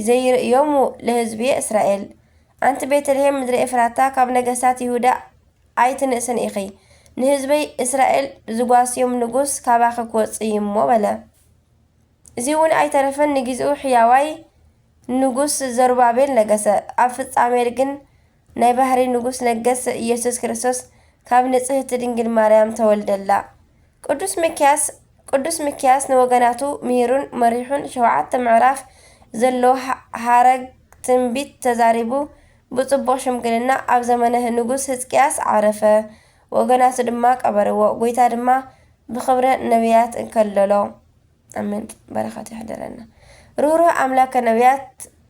ዘይርእዮሙ ለህዝብየ እስራኤል። ኣንቲ ቤተልሔም ምድሪ ኤፍራታ ካብ ነገስታት ይሁዳ ኣይትንእስን ኢኺ፣ ንህዝበይ እስራኤል ዝጓስዮም ንጉስ ካባኺ ክወፅእ እሞ በለ። እዚ እውን ኣይተረፈን ንግዚኡ ሕያዋይ ንጉስ ዘሩባቤል ነገሰ። ኣብ ፍጻሜ ግን ናይ ባህሪ ንጉስ ነገስ ኢየሱስ ክርስቶስ ካብ ንጽህቲ ድንግል ማርያም ተወልደላ። ቅዱስ ሚክያስ ንወገናቱ ምሂሩን መሪሑን 7 ምዕራፍ ዘለዎ ሃረግ ትንቢት ተዛሪቡ ብጽቡቕ ሽምግልና ኣብ ዘመነ ንጉስ ሕዝቅያስ ዓረፈ። ወገናቱ ድማ ቀበርዎ። ጎይታ ድማ ብክብረ ነቢያት እንከለሎ። ኣሜን። በረኸት ይሕደረና። ሩህሩህ ኣምላከ ነቢያት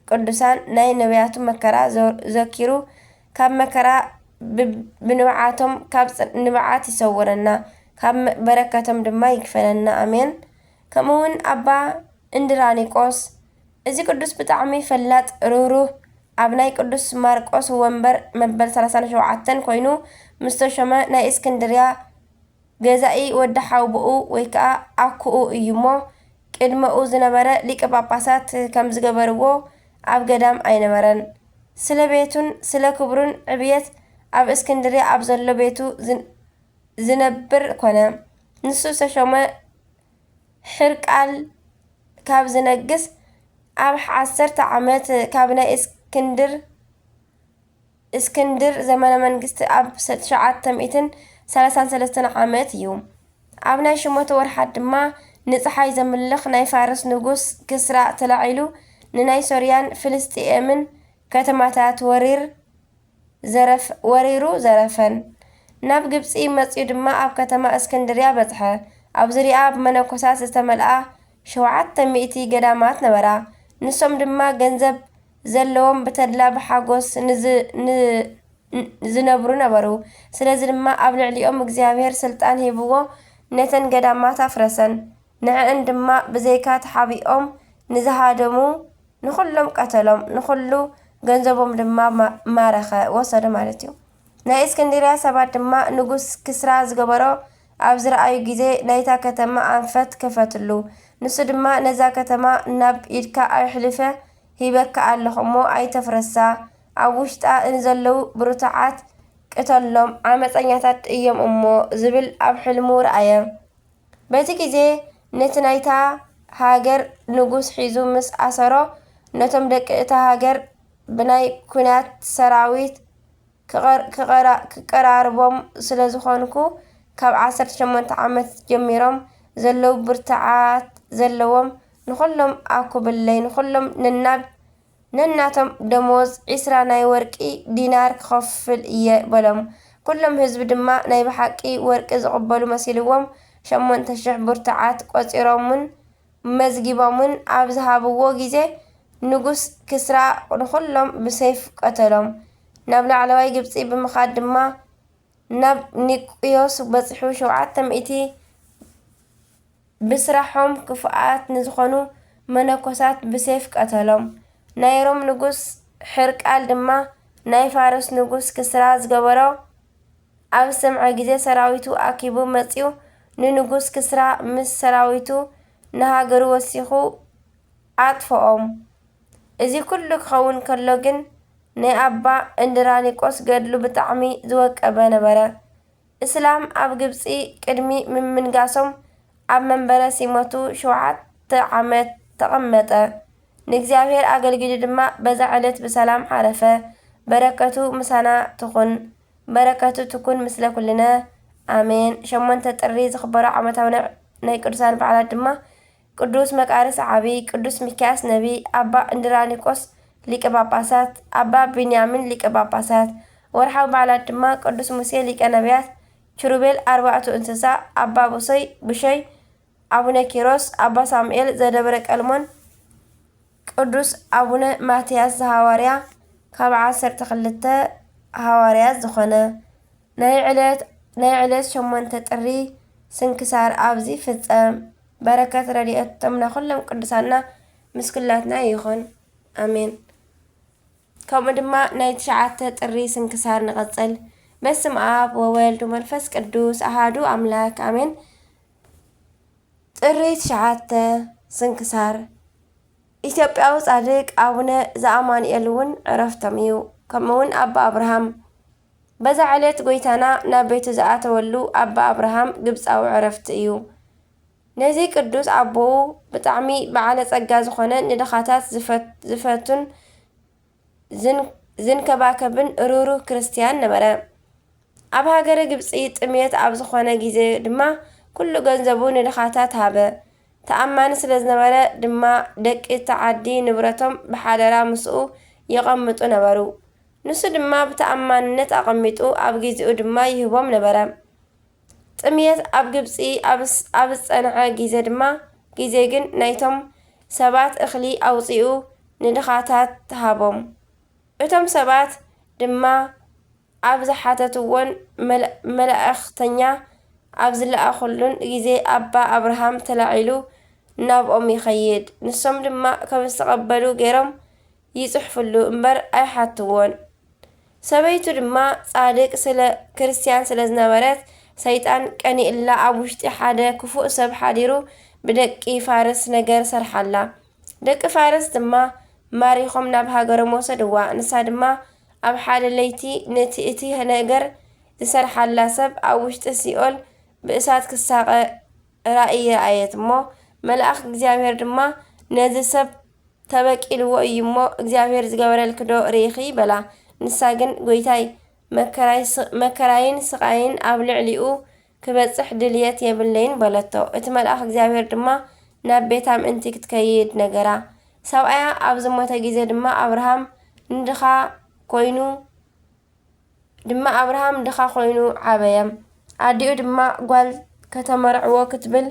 ቅዱሳን ናይ ነቢያቱ መከራ ዘኪሩ ካብ መከራ ብንብዓቶም ካብ ንብዓት ይሰውረና፣ ካብ በረከቶም ድማ ይክፈለና። ኣሜን። ከምኡውን ኣባ እንድራኒቆስ እዚ ቅዱስ ብጣዕሚ ፈላጥ ሩህሩህ ኣብ ናይ ቅዱስ ማርቆስ ወንበር መበል 37 ኮይኑ ምስተሾመ ናይ እስክንድርያ ገዛኢ ወዲ ሓውብኡ ወይ ከዓ ኣኩኡ እዩ ሞ ቅድመኡ ዝነበረ ሊቀ ጳጳሳት ከም ዝገበርዎ ኣብ ገዳም ኣይነበረን። ስለ ቤቱን ስለ ክብሩን ዕብየት ኣብ እስክንድርያ ኣብ ዘሎ ቤቱ ዝነብር ኮነ። ንሱ ዝተሾመ ሕርቃል ካብ ዝነግስ ኣብ 10 ዓመት ካብ ናይ እስክንድር ዘመነ መንግስቲ ኣብ 933 ዓመት እዩ። ኣብ ናይ 8 ወርሓት ድማ ንፀሓይ ዘምልኽ ናይ ፋርስ ንጉስ ክስራ ተላዒሉ ንናይ ሶርያን ፍልስጥኤምን ከተማታት ወሪሩ ዘረፈን። ናብ ግብፂ መፂኡ ድማ ኣብ ከተማ እስክንድርያ በፅሐ። ኣብ ዙርያ ብመነኮሳት ዝተመልኣ 700 ገዳማት ነበራ። ንሶም ድማ ገንዘብ ዘለዎም ብተድላ ብሓጎስ ዝነብሩ ነበሩ። ስለዚ ድማ ኣብ ልዕሊኦም እግዚአብሔር ስልጣን ሂብዎ ነተን ገዳማት ኣፍረሰን። ንዕን ድማ ብዘይካ ተሓቢኦም ንዝሃደሙ ንኩሎም ቀተሎም፣ ንኩሉ ገንዘቦም ድማ ማረኸ ወሰደ ማለት እዩ። ናይ እስክንድርያ ሰባት ድማ ንጉስ ክስራ ዝገበሮ ኣብ ዝረኣዩ ግዜ ናይታ ከተማ ኣንፈት ከፈትሉ። ንሱ ድማ ነዛ ከተማ ናብ ኢድካ ኣይሕልፈ ሂበካ ኣለኹ እሞ ኣይተፍረሳ፣ ኣብ ውሽጣ ንዘለዉ ብሩታዓት ቅተሎም፣ ዓመፀኛታት እዮም እሞ ዝብል ኣብ ሕልሙ ረኣየ። በቲ ግዜ ነቲ ናይታ ሃገር ንጉስ ሒዙ ምስ ኣሰሮ ነቶም ደቂ እታ ሃገር ብናይ ኩናት ሰራዊት ክቀራርቦም ስለ ዝኾንኩ ካብ 18 ዓመት ጀሚሮም ዘለው ብርትዓት ዘለዎም ንኹሎም ኣኩብለይ ንኹሎም ነናቶም ደሞዝ 20 ናይ ወርቂ ዲናር ክኸፍል እየ በሎም። ኩሎም ህዝቢ ድማ ናይ ብሓቂ ወርቂ ዝቕበሉ መሲልዎም 8,000 ብርትዓት ቆፂሮምን መዝጊቦምን ኣብ ዝሃብዎ ግዜ ንጉስ ክስራ ንኹሎም ብሰይፍ ቀተሎም። ናብ ላዕለዋይ ግብፂ ብምኻድ ድማ ናብ ኒቆዮስ በፂሑ 700 ብስራሖም ክፉኣት ንዝኾኑ መነኮሳት ብሰይፍ ቀተሎም። ናይ ሮም ንጉስ ሕርቃል ድማ ናይ ፋርስ ንጉስ ክስራ ዝገበሮ ኣብ ሰምዐ ግዜ ሰራዊቱ ኣኪቡ መፂኡ ንንጉስ ክስራ ምስ ሰራዊቱ ንሃገሩ ወሲኹ ኣጥፍኦም። እዚ ኩሉ ክኸውን ከሎ ግን ናይ ኣባ እንድራኒቆስ ገድሉ ብጣዕሚ ዝወቀበ ነበረ። እስላም ኣብ ግብፂ ቅድሚ ምምንጋሶም ኣብ መንበረ ሲመቱ 7 ዓመት ተቐመጠ። ንእግዚኣብሔር ኣገልጊሉ ድማ በዛ ዕለት ብሰላም ሓረፈ። በረከቱ ምሳና ትኹን፣ በረከቱ ትኩን ምስለ ኩልነ ኣሜን። 8 ጥሪ ዝኽበሩ ዓመታዊ ናይ ቅዱሳን በዓላት ድማ ቅዱስ መቃርስ ዓብይ፣ ቅዱስ ሚክያስ ነቢ፣ ኣባ እንድራኒቆስ ሊቀ ጳጳሳት፣ ኣባ ቢንያሚን ሊቀ ጳጳሳት። ወርሓዊ በዓላት ድማ ቅዱስ ሙሴ ሊቀ ነቢያት፣ ኪሩቤል 4 እንስሳ፣ ኣባ ቡሸይ፣ ኣቡነ ኪሮስ፣ ኣባ ሳሙኤል ዘደብረ ቀልሞን፣ ቅዱስ ኣቡነ ማትያስ ዘሃዋርያ ካብ 12 ሃዋርያት ዝኾነ። ናይ ዕለት 8 ጥሪ ስንክሳር ኣብዚ ፍጸም። በረከት ረድኤቶም ናኹሎም ቅዱሳና ምስ ኩላትና ይኹን ኣሜን። ከምኡ ድማ ናይ 9 ጥሪ ስንክሳር ንቐጽል። በስመ አብ ወወልድ ወመንፈስ ቅዱስ አሐዱ አምላክ አሜን። ጥሪ 9 ስንክሳር ኢትዮጵያዊ ጻድቅ አቡነ ዘአማኑኤል እውን ዕረፍቶም እዩ። ከምኡውን ኣባ አብርሃም በዛ ዕለት ጎይታና ናብ ቤቱ ዝኣተወሉ ኣባ አብርሃም ግብፃዊ ዕረፍቲ እዩ። ነዚ ቅዱስ ኣቦኡ ብጣዕሚ በዓለ ጸጋ ዝኾነ ንድኻታት ዝፈቱን ዝንከባከብን ሩሩህ ክርስቲያን ነበረ። ኣብ ሃገረ ግብፂ ጥሜት ኣብ ዝኾነ ግዜ ድማ ኩሉ ገንዘቡ ንድኻታት ሃበ። ተኣማኒ ስለ ዝነበረ ድማ ደቂ ተዓዲ ንብረቶም ብሓደራ ምስኡ ይቐምጡ ነበሩ። ንሱ ድማ ብተኣማንነት ኣቐሚጡ ኣብ ግዚኡ ድማ ይህቦም ነበረ። ጥሜት ኣብ ግብፂ ኣብ ዝጸንዐ ግዜ ግን ናይቶም ሰባት እኽሊ ኣውፂኡ ንድኻታት ሃቦም። እቶም ሰባት ድማ ኣብ ዝሓተትዎን መላእኽተኛ ኣብ ዝለኣኹሉን ግዜ ኣባ አብርሃም ተላዒሉ ናብኦም ይኸይድ። ንሶም ድማ ከም ዝተቐበሉ ገይሮም ይጽሕፍሉ እምበር ኣይሓትዎን። ሰበይቱ ድማ ጻድቅ ክርስቲያን ስለ ዝነበረት ሰይጣን ቀኒእላ ኣብ ውሽጢ ሓደ ክፉእ ሰብ ሓዲሩ ብደቂ ፋርስ ነገር ሰርሓላ። ደቂ ፋርስ ድማ ማሪኾም ናብ ሃገሮም ወሰድዋ። ንሳ ድማ ኣብ ሓደ ለይቲ ነቲ እቲ ነገር ዝሰርሓላ ሰብ ኣብ ውሽጢ ሲኦል ብእሳት ክሳቐ ራእይ ረኣየት እሞ መልኣኽ እግዚአብሔር ድማ ነዚ ሰብ ተበቂልዎ እዩ እሞ እግዚአብሔር ዝገበረልክዶ ርኢኺ በላ። ንሳ ግን ጎይታይ መከራይን ስቃይን ኣብ ልዕሊኡ ክበጽሕ ድልየት የብለይን በለቶ። እቲ መልኣኽ እግዚአብሔር ድማ ናብ ቤታ ምእንቲ ክትከይድ ነገራ። ሰብኣያ ኣብ ዝሞተ ግዜ ድማ አብርሃም ድኻ ኮይኑ ዓበየ። ኣዲኡ ድማ ጓል ከተመርዕዎ ክትብል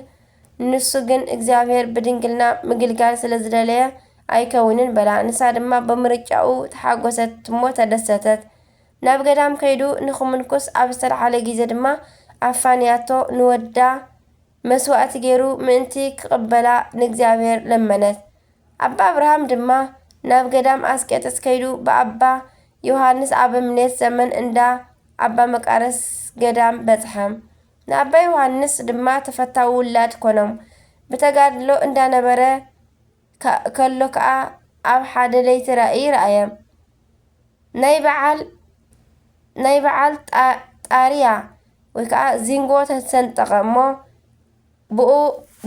ንሱ ግን እግዚአብሔር ብድንግልና ምግልጋል ስለ ዝደለየ ኣይከውንን በላ። ንሳ ድማ ብምርጫኡ ተሓጎሰት እሞ ተደሰተት። ናብ ገዳም ከይዱ ንኽምንኩስ ኣብ ዝተልዓለ ግዜ ድማ ኣፋንያቶ ንወዳ መስዋዕቲ ገይሩ ምእንቲ ክቕበላ ንእግዚአብሔር ለመነት። ኣባ አብርሃም ድማ ናብ ገዳም ኣስቄጥስ ከይዱ ብኣባ ዮሃንስ ኣብ እምነት ዘመን እንዳ ኣባ መቃርስ ገዳም በጽሐ። ንኣባ ዮሃንስ ድማ ተፈታዊ ውላድ ኮኖም። ብተጋድሎ እንዳነበረ ከሎ ከዓ ኣብ ሓደ ለይቲ ራእይ ረአየ። ናይ በዓል ጣርያ ወይ ከዓ ዚንጎ ተሰንጠቐ እሞ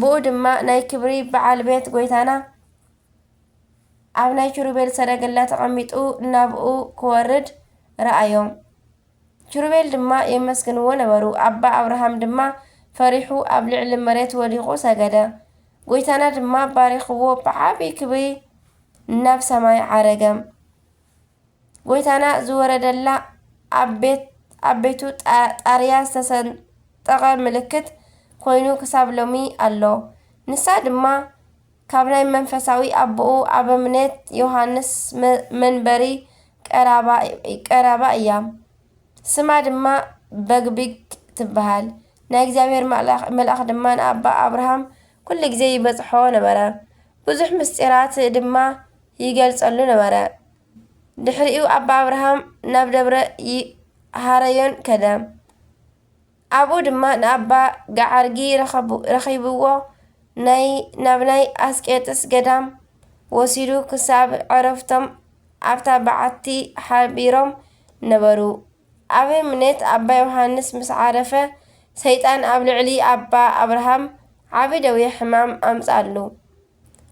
ብኡ ድማ ናይ ክብሪ በዓል ቤት ጎይታና ኣብ ናይ ኪሩቤል ሰረገላ ተቐሚጡ ናብኡ ክወርድ ረአዮም። ኪሩቤል ድማ የመስግንዎ ነበሩ። ኣባ አብርሃም ድማ ፈሪሑ ኣብ ልዕሊ መሬት ወዲቑ ሰገደ። ጎይታና ድማ ባሪኽዎ ብዓቢ ክብሪ ናብ ሰማይ ዓረገ። ጎይታና ዝወረደላ ዓበይቱ ጣርያ ዝተሰንጠቐ ምልክት ኮይኑ ክሳብ ሎሚ ኣሎ። ንሳ ድማ ካብ ናይ መንፈሳዊ ኣቦኡ ኣበምኔት ዮሃንስ መንበሪ ቀረባ እያ። ስማ ድማ በግቢግ ትበሃል። ናይ እግዚኣብሔር መልኣኽ ድማ ንኣባ ኣብርሃም ኩሉ ግዜ ይበጽሖ ነበረ። ብዙሕ ምስጢራት ድማ ይገልጸሉ ነበረ። ድሕሪኡ ኣባ ኣብርሃም ናብ ደብረ ሃረዮን ከደ። ኣብኡ ድማ ንኣባ ጋዓርጊ ረኺብዎ ናብ ናይ ኣስቄጥስ ገዳም ወሲዱ ክሳብ ዕረፍቶም ኣብታ በዓቲ ሓቢሮም ነበሩ። ኣበምኔት ኣባ ዮሃንስ ምስ ዓረፈ ሰይጣን ኣብ ልዕሊ ኣባ ኣብርሃም ዓቢ ደዌ ሕማም ኣምጻሉ።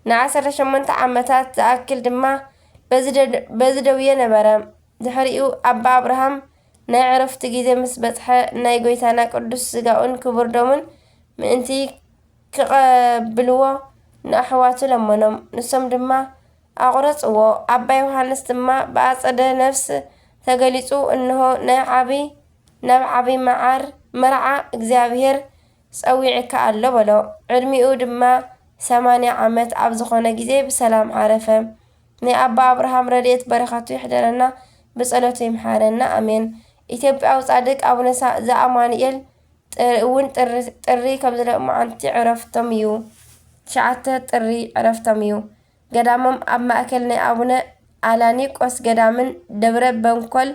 ን18 ዓመታት ዝኣክል ድማ በዚ ደውየ ነበረ። ድሕሪኡ ኣባ ኣብርሃም ናይ ዕረፍቲ ግዜ ምስ በጽሐ ናይ ጎይታና ቅዱስ ስጋኡን ክቡር ደሙን ምእንቲ ክቐብልዎ ንኣሕዋቱ ለመኖም። ንሶም ድማ ኣቑረጽዎ። ኣባ ዮሃንስ ድማ ብኣጸደ ነፍሲ ተገሊጹ እንሆ ናብ ዓቢ መርዓ እግዚኣብሔር ጸዊዕካ ኣሎ በሎ። ዕድሚኡ ድማ 80 ዓመት ኣብ ዝኾነ ግዜ ብሰላም ዓረፈ። ናይ ኣባ ኣብርሃም ረድኤት በረኸቱ ይሕደረና፣ ብጸሎቱ ይምሓረና ኣሜን። ኢትዮጵያዊ ጻድቅ ኣቡነ ዘአማኑኤል እውን ጥሪ ከም ዘለማዓንቲ ዕረፍቶም እዩ። 9 ጥሪ ዕረፍቶም እዩ። ገዳሞም ኣብ ማእከል ናይ ኣቡነ ኣላኒቆስ ገዳምን ደብረ በንኮል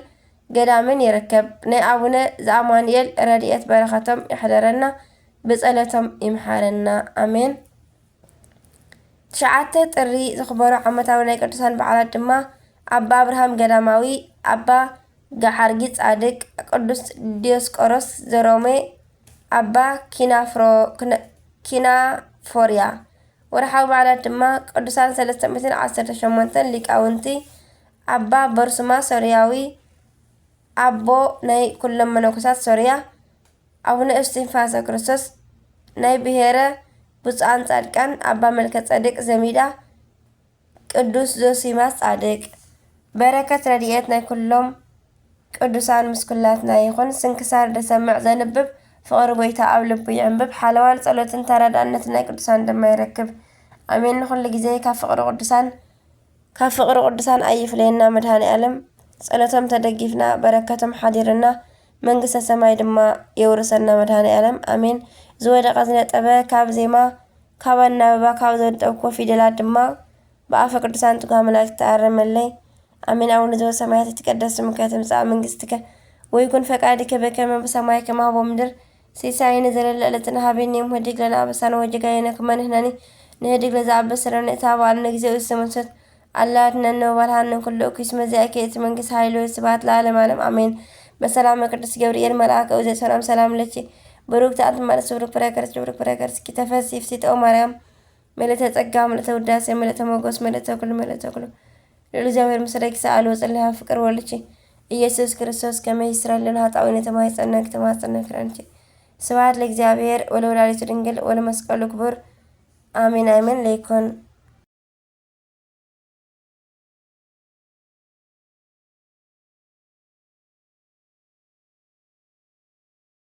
ገዳምን ይርከብ። ናይ ኣቡነ ዘአማኑኤል ረድኤት በረኸቶም ይሕደረና፣ ብጸሎቶም ይምሓረና ኣሜን። 9 ጥሪ ዝኽበሩ ዓመታዊ ናይ ቅዱሳን በዓላት ድማ ኣባ ኣብርሃም ገዳማዊ፣ ኣባ ጋዓርጊ ጻድቅ፣ ቅዱስ ዲዮስቆሮስ ዘሮሜ፣ ኣባ ኪናፎርያ። ወርሓዊ በዓላት ድማ ቅዱሳን 318 ሊቃውንቲ፣ ኣባ በርሱማ ሶርያዊ፣ ኣቦ ናይ ኩሎም መነኮሳት ሶርያ፣ ኣቡነ እስጢፋኖስ ክርስቶስ ናይ ብሔረ ብፁዓን ጻድቃን፣ ኣባ መልከ ጸድቅ ዘሚዳ፣ ቅዱስ ዞሲማስ ጻድቅ። በረከት ረድኤት ናይ ኩሎም ቅዱሳን ምስ ኩላትና ይኹን። ስንክሳር ደሰምዕ ዘንብብ ፍቕሪ ጎይታ ኣብ ልቡ ይዕንብብ። ሓለዋን ጸሎትን ተረዳእነትን ናይ ቅዱሳን ድማ ይረክብ ኣሜን። ንኹሉ ግዜ ካብ ፍቕሪ ቅዱሳን ኣይፍለየና መድሃኒ ዓለም። ጸሎቶም ተደጊፍና በረከቶም ሓዲርና መንግስተ ሰማይ ድማ የውርሰና መድሃኒ ዓለም ኣሜን። ዝወደቐ ዝነጠበ ካብ ዜማ ካብ ኣናበባ ካብ ዘንጠብኮ ፊደላት ድማ ብኣፈ ቅዱሳን ትጉሃ መላእክት ተኣረመለይ ኣሜን። አቡነ ዘበሰማያት ይትቀደስ ስምከ ትምጻእ መንግስትከ ወይኩን ፈቃድከ በከመ በሰማይ ከማሁ በምድር ሲሳየነ ዘለለ ዕለትነ ሀበነ ዮም ህድግ ለነ አበሳነ ወጌጋየነ ከመ ንሕነኒ ንህድግ ለዘአበሰ ለነ ኢታብአነ ጊዜኡ ስምንሰት አላትነነ ወባልሃነ ኩሉ እኩይ እስመ ዚአከ እቲ መንግስት ኃይል ወስብሐት ለዓለመ ዓለም አሜን። በሰላም ቅዱስ ገብርኤል መልአከ ውእቱ ሰላም ሰላም ለኪ ብሩክት አንቲ እምአንስት ብሩክ ፍሬ ከርሥኪ ተፈሥሒ ፍሥሕት ኦ ማርያም ምልዕተ ጸጋ ምልዕተ ውዳሴ ምልዕተ ሞገስ ምልዕተ ኩሉ ልዑል እግዚአብሔር ምስሌኪ ሰአሊ ወጽልሐ ፍቅር ወልድኪ ኢየሱስ ክርስቶስ ከመ ይስረይልን ኃጣውኢነ ተማኅፀነ ክረንቺ። ስብሐት ለእግዚአብሔር ወለወላዲቱ ድንግል ወለመስቀሉ ክቡር አሜን አሜን። ለይኩን